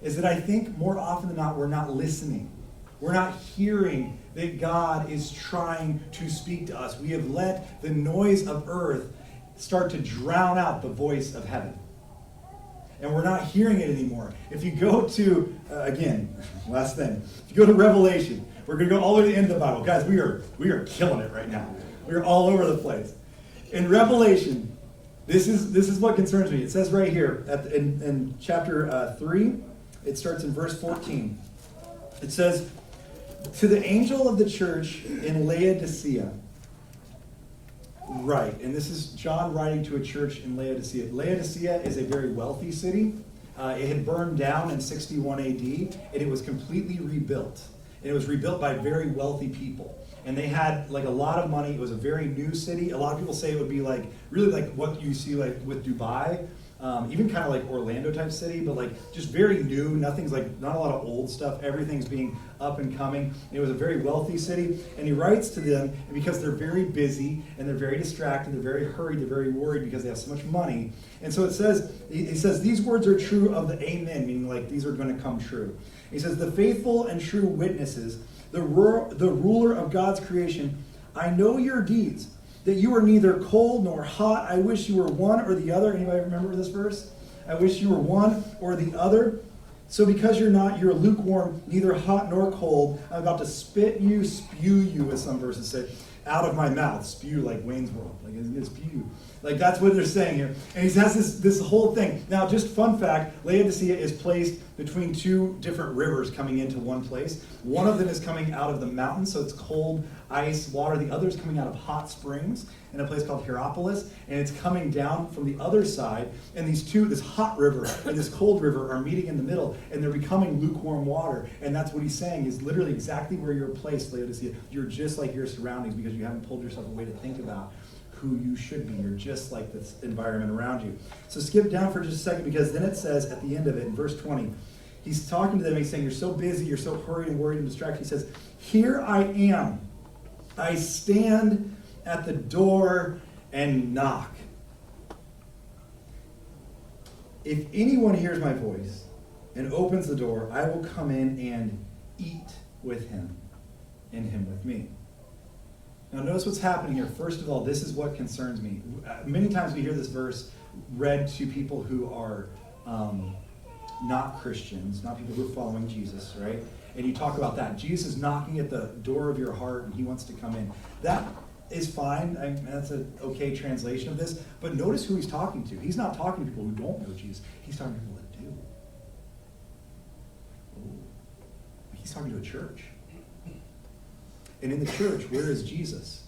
is that I think more often than not, we're not listening. We're not hearing that God is trying to speak to us. We have let the noise of earth start to drown out the voice of heaven. And we're not hearing it anymore. If you go to, again, last thing, if you go to Revelation, we're going to go all the way to the end of the Bible. Guys, we are killing it right now. We are all over the place. In Revelation, this is what concerns me. It says right here in chapter 3, it starts in verse 14. It says, to the angel of the church in Laodicea, write. And this is John writing to a church in Laodicea. Laodicea is a very wealthy city. It had burned down in 61 AD, and it was completely rebuilt. And it was rebuilt by very wealthy people. And they had like a lot of money. It was a very new city. A lot of people say it would be like, really like what you see like with Dubai, even kind of like Orlando type city, but like just very new. Nothing's like, not a lot of old stuff. Everything's being up and coming. And it was a very wealthy city. And he writes to them, and because they're very busy and they're very distracted, they're very hurried, they're very worried because they have so much money. And so it says, he says, these words are true of the amen, meaning like these are going to come true. He says, the faithful and true witnesses, the ruler of God's creation, I know your deeds, that you are neither cold nor hot. I wish you were one or the other. Anybody remember this verse? I wish you were one or the other. So because you're not, you're lukewarm, neither hot nor cold. I'm about to spit you, spew you, as some verses say, out of my mouth. Spew like Wayne's World. Like it's spew. Like that's what they're saying here. And he has this whole thing. Now, just fun fact, Laodicea is placed between two different rivers coming into one place. One of them is coming out of the mountain, so it's cold ice water. The other is coming out of hot springs in a place called Hierapolis, and it's coming down from the other side. And these two, this hot river and this cold river, are meeting in the middle, and they're becoming lukewarm water. And that's what he's saying is literally exactly where you're placed, Laodicea. You're just like your surroundings because you haven't pulled yourself away to think about who you should be. You're just like this environment around you. So skip down for just a second, because then it says at the end of it, in verse 20, he's talking to them, he's saying, you're so busy, you're so hurried and worried and distracted. He says, here I am. I stand at the door and knock. If anyone hears my voice and opens the door, I will come in and eat with him and him with me. Now notice what's happening here. First of all, this is what concerns me. Many times we hear this verse read to people who are not Christians, not people who are following Jesus, right? And you talk about that. Jesus is knocking at the door of your heart and he wants to come in. That is fine. That's an okay translation of this. But notice who he's talking to. He's not talking to people who don't know Jesus. He's talking to people that do. Ooh. He's talking to a church. And in the church, where is Jesus?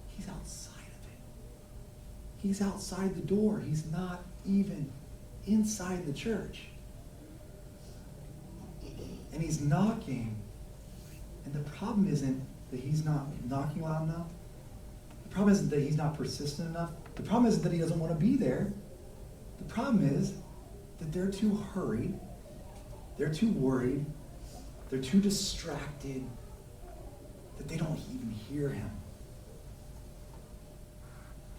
He's outside of it. He's outside the door. He's not even inside the church. And he's knocking. And the problem isn't that he's not knocking loud enough. The problem isn't that he's not persistent enough. The problem isn't that he doesn't want to be there. The problem is that they're too hurried. They're too worried. They're too distracted that they don't even hear him.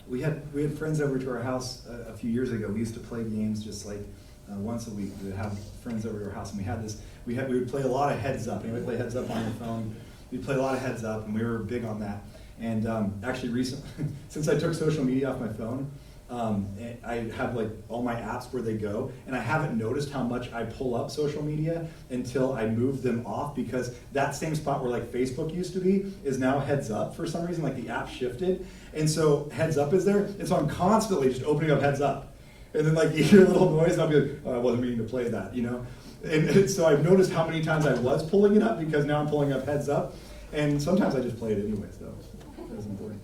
We had friends over to our house a few years ago. We used to play games just like once a week. We would have friends over to our house, and we had this. We would play a lot of heads up. Anybody play heads up on your phone? We'd play a lot of heads up, and we were big on that. And actually, recently, since I took social media off my phone, I have like all my apps where they go, and I haven't noticed how much I pull up social media until I move them off, because that same spot where like Facebook used to be is now heads up for some reason. Like the app shifted, and so heads up is there, and so I'm constantly just opening up heads up, and then like you hear a little noise, and I'll be like, oh, I wasn't meaning to play that, you know. And so I've noticed how many times I was pulling it up, because now I'm pulling up heads up, and sometimes I just play it anyways, though. That was important.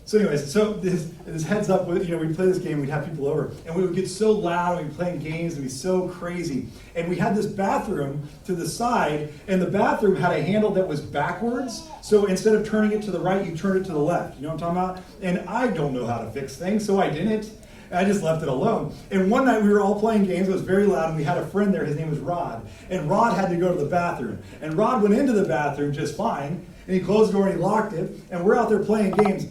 So anyways, so this heads up, we'd play this game, we'd have people over, and we would get so loud, we'd be playing games, and we'd be so crazy. And we had this bathroom to the side, and the bathroom had a handle that was backwards, so instead of turning it to the right, you turn it to the left. You know what I'm talking about? And I don't know how to fix things, so I didn't. I just left it alone. And one night we were all playing games, it was very loud, and we had a friend there, his name was Rod. And Rod had to go to the bathroom. And Rod went into the bathroom just fine, and he closed the door and he locked it, and we're out there playing games.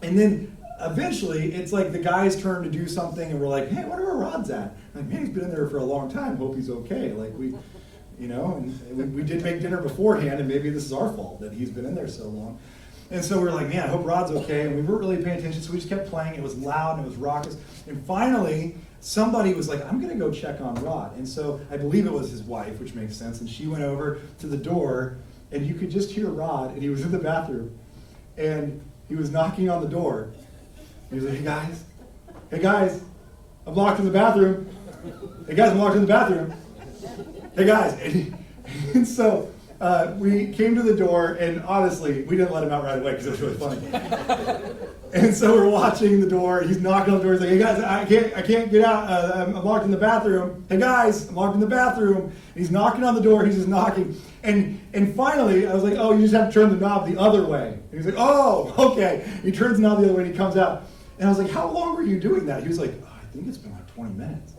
And then eventually, it's like the guy's turn to do something, and we're like, hey, wonder where Rod's at? I'm like, man, he's been in there for a long time. Hope he's okay. Like and we did make dinner beforehand, and maybe this is our fault that he's been in there so long. And so we were like, man, I hope Rod's okay. And we weren't really paying attention, so we just kept playing. It was loud and it was raucous. And finally, somebody was like, I'm going to go check on Rod. And so I believe it was his wife, which makes sense. And she went over to the door, and you could just hear Rod, and he was in the bathroom. And he was knocking on the door. He was like, hey guys, I'm locked in the bathroom. Hey guys, I'm locked in the bathroom. Hey guys. And so we came to the door, and honestly, we didn't let him out right away because it was really funny. And so we're watching the door. He's knocking on the door. He's like, "Hey guys, I can't get out. I'm locked in the bathroom. Hey guys, I'm locked in the bathroom." And he's knocking on the door. He's just knocking. And finally, I was like, "Oh, you just have to turn the knob the other way." And he's like, "Oh, okay." He turns the knob the other way, and he comes out. And I was like, "How long were you doing that?" He was like, "Oh, I think it's been like 20 minutes."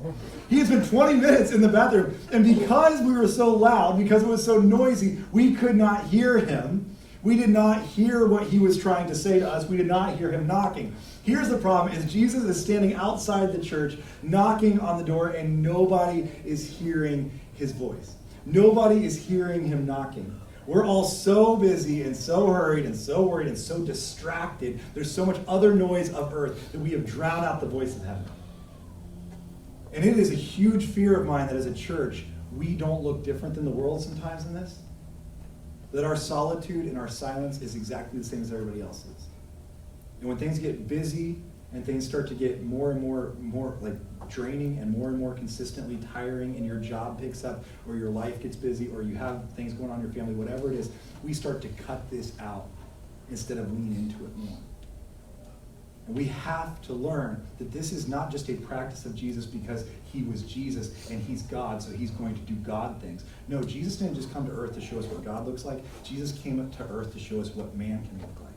He has been 20 minutes in the bathroom. And because we were so loud, because it was so noisy, we could not hear him. We did not hear what he was trying to say to us. We did not hear him knocking. Here's the problem, is Jesus is standing outside the church, knocking on the door, and nobody is hearing his voice. Nobody is hearing him knocking. We're all so busy and so hurried and so worried and so distracted. There's so much other noise of earth that we have drowned out the voice of heaven. And it is a huge fear of mine that as a church, we don't look different than the world sometimes in this. That our solitude and our silence is exactly the same as everybody else's. And when things get busy and things start to get more and more like draining and more consistently tiring, and your job picks up, or your life gets busy, or you have things going on in your family, whatever it is, we start to cut this out instead of lean into it more. And we have to learn that this is not just a practice of Jesus because he was Jesus and he's God, so he's going to do God things. No, Jesus didn't just come to earth to show us what God looks like. Jesus came to earth to show us what man can look like,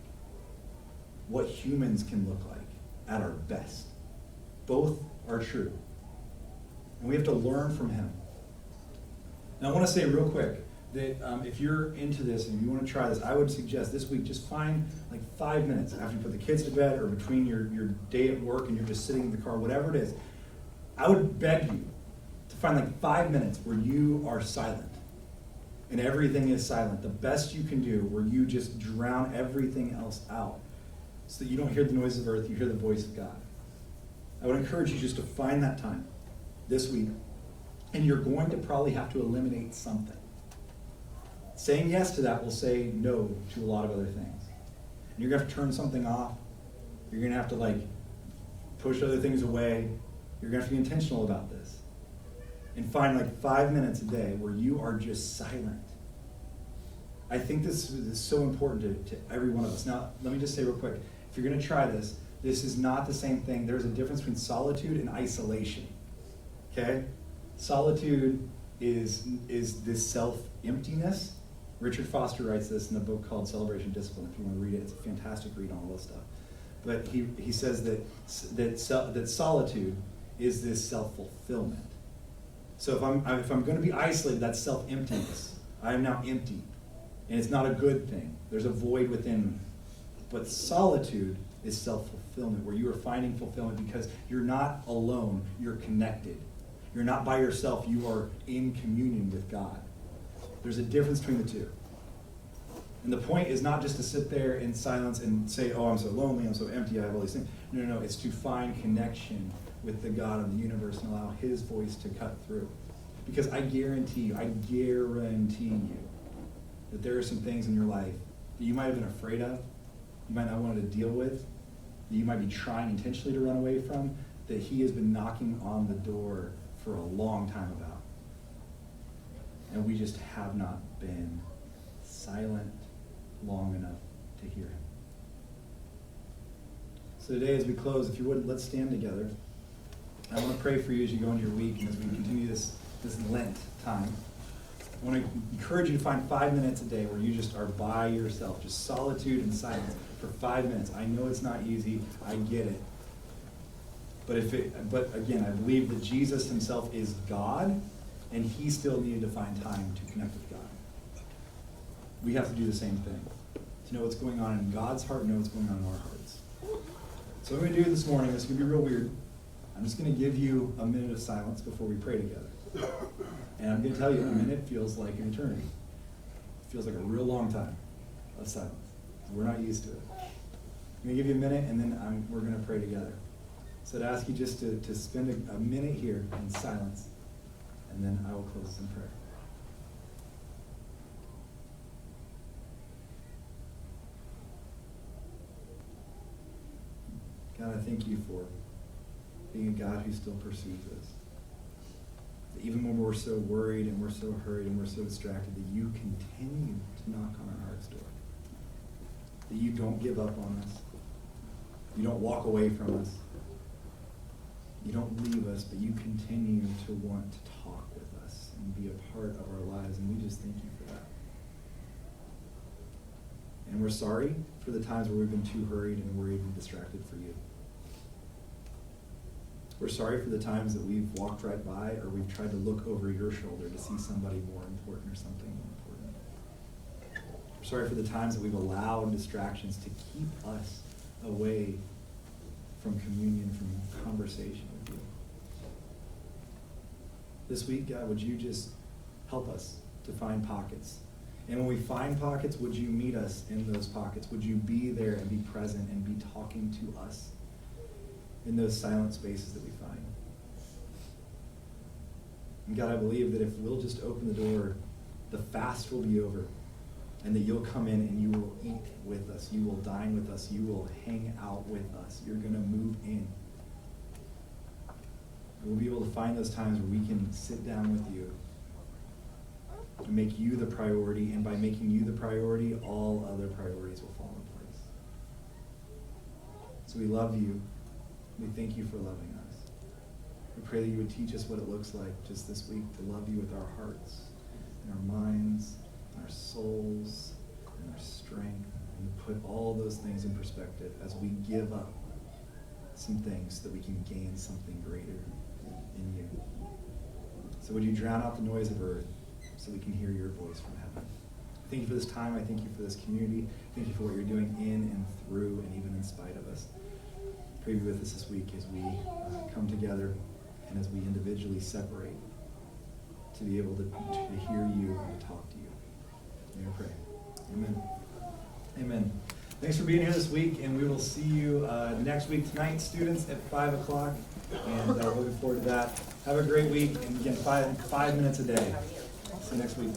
what humans can look like at our best. Both are true. And we have to learn from him. Now I want to say real quick that if you're into this and you want to try this, I would suggest this week just find like 5 minutes after you put the kids to bed or between your day at work and you're just sitting in the car, whatever it is. I would beg you to find like 5 minutes where you are silent and everything is silent. The best you can do, where you just drown everything else out so that you don't hear the noise of earth, you hear the voice of God. I would encourage you just to find that time this week, and you're going to probably have to eliminate something. Saying yes to that will say no to a lot of other things. And you're going to have to turn something off. You're going to have to like push other things away. You're going to have to be intentional about this. And find like 5 minutes a day where you are just silent. I think this is so important to every one of us. Now, let me just say real quick, if you're going to try this, this is not the same thing. There's a difference between solitude and isolation. Okay? Solitude is this self-emptiness. Richard Foster writes this in a book called Celebration of Discipline. If you want to read it, it's a fantastic read on all this stuff. But he says that solitude is this self-fulfillment. So if I'm going to be isolated, that's self-emptiness. I am now empty, and it's not a good thing. There's a void within me. But solitude is self-fulfillment, where you are finding fulfillment because you're not alone, you're connected. You're not by yourself, you are in communion with God. There's a difference between the two. And the point is not just to sit there in silence and say, oh, I'm so lonely, I'm so empty, I have all these things. No, it's to find connection with the God of the universe and allow his voice to cut through. Because I guarantee you that there are some things in your life that you might have been afraid of, you might not want to deal with, that you might be trying intentionally to run away from, that he has been knocking on the door for a long time about. And we just have not been silent long enough to hear him. So today, as we close, if you would, let's stand together. I want to pray for you as you go into your week and as we continue this Lent time. I want to encourage you to find 5 minutes a day where you just are by yourself, just solitude and silence for 5 minutes. I know it's not easy. I get it. But again, I believe that Jesus himself is God, and he still needed to find time to connect with God. We have to do the same thing. To know what's going on in God's heart, know what's going on in our hearts. So what I'm going to do this morning, this is going to be real weird. I'm just going to give you a minute of silence before we pray together. And I'm going to tell you, a minute feels like an eternity. It feels like a real long time of silence. We're not used to it. I'm going to give you a minute, and then we're going to pray together. So I'd ask you just to spend a minute here in silence, and then I will close in prayer. God, I thank you for being a God who still pursues us. that even when we're so worried and we're so hurried and we're so distracted, that you continue to knock on our heart's door. That you don't give up on us. You don't walk away from us. You don't leave us, but you continue to want to talk with us and be a part of our lives, and we just thank you for that. And we're sorry for the times where we've been too hurried and worried and distracted for you. We're sorry for the times that we've walked right by or we've tried to look over your shoulder to see somebody more important or something more important. We're sorry for the times that we've allowed distractions to keep us away from communion, from conversation with you. This week, God, would you just help us to find pockets? And when we find pockets, would you meet us in those pockets? Would you be there and be present and be talking to us in those silent spaces that we find? And God, I believe that if we'll just open the door, the fast will be over, and that you'll come in and you will eat with us, you will dine with us, you will hang out with us, you're going to move in. And we'll be able to find those times where we can sit down with you and make you the priority, and by making you the priority, all other priorities will fall in place. So we love you. We thank you for loving us. We pray that you would teach us what it looks like just this week to love you with our hearts and our minds and our souls and our strength, and to put all those things in perspective as we give up some things so that we can gain something greater in you. So would you drown out the noise of earth so we can hear your voice from heaven? Thank you for this time. I thank you for this community. Thank you for what you're doing in and through and even in spite of us. Pray be with us this week as we come together and as we individually separate to be able to hear you and to talk to you. May I pray. Amen. Amen. Thanks for being here this week, and we will see you next week tonight, students, at 5 o'clock. And looking forward to that. Have a great week, and again, five minutes a day. See you next week.